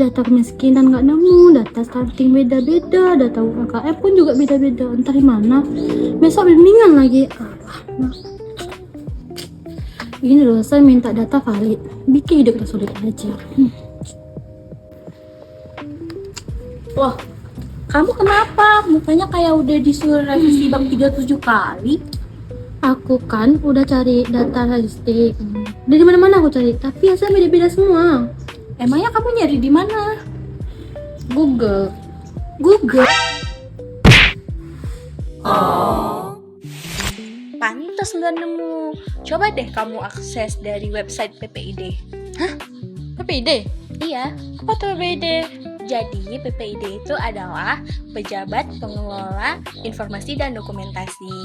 data kemiskinan nggak nemu, data stunting beda-beda, data UKM pun juga beda-beda. Entah di mana. Besok bimbingan lagi. Ini loh, saya minta data valid. Bikin hidup kita sulit aja. Wah, kamu kenapa? Mukanya kayak udah disuruh revisi bab 37 kali. Aku kan udah cari data statistik. Dari mana-mana aku cari, tapi hasilnya beda-beda semua. Emangnya kamu nyari di mana? Google. Pantes nggak nemu. Coba deh kamu akses dari website PPID. PPID? Iya, apa tuh PPID? Jadi PPID itu adalah Pejabat Pengelola Informasi dan Dokumentasi.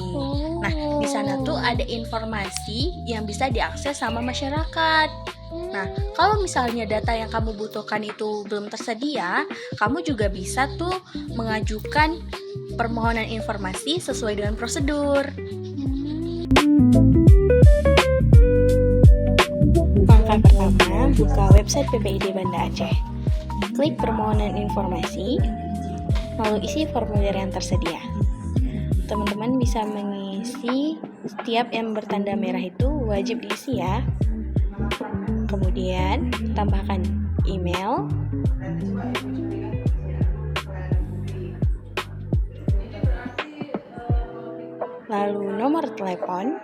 Nah, di sana tuh ada informasi yang bisa diakses sama masyarakat. Nah, kalau misalnya data yang kamu butuhkan itu belum tersedia, kamu juga bisa tuh mengajukan permohonan informasi sesuai dengan prosedur. Langkah pertama, buka website PPID Banda Aceh. Klik permohonan informasi, lalu isi formulir yang tersedia. Teman-teman bisa mengisi setiap yang bertanda merah itu wajib diisi ya. Kemudian tambahkan email, lalu nomor telepon,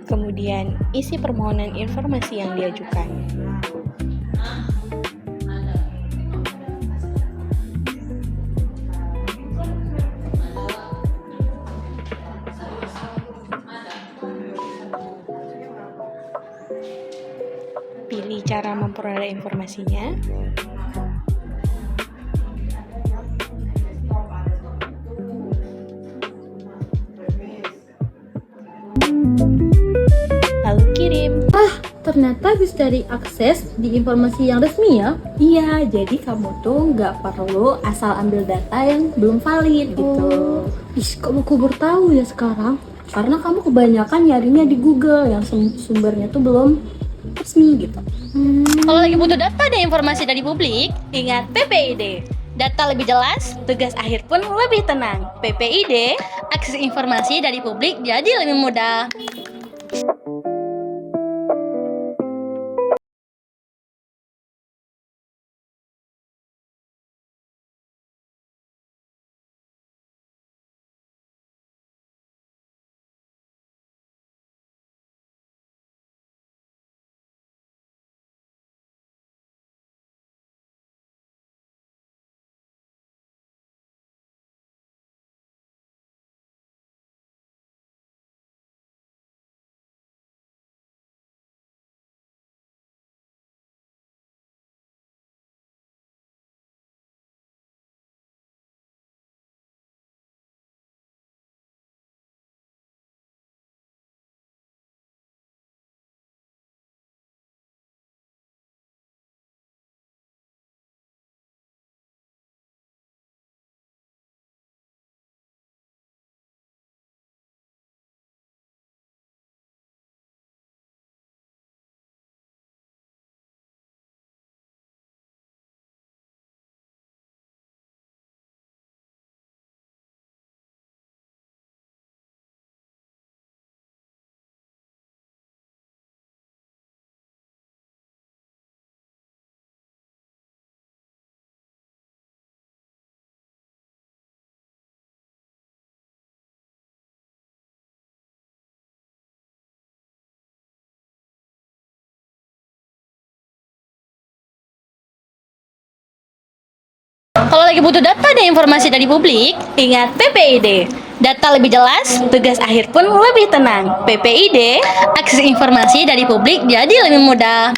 kemudian isi permohonan informasi yang diajukan. Pilih cara memperoleh informasinya. Lalu kirim. Ternyata bisa diakses di informasi yang resmi ya. Iya, jadi kamu tuh nggak perlu asal ambil data yang belum valid gitu. Kok mau kubur tahu ya sekarang? Karena kamu kebanyakan nyarinya di Google yang sumbernya tuh belum resmi gitu. Kalau lagi butuh data dan informasi dari publik, ingat PPID. Data lebih jelas, tugas akhir pun lebih tenang. PPID, akses informasi dari publik jadi lebih mudah. Kalau lagi butuh data dan informasi dari publik, ingat PPID. Data lebih jelas, tugas akhir pun lebih tenang. PPID, akses informasi dari publik jadi lebih mudah.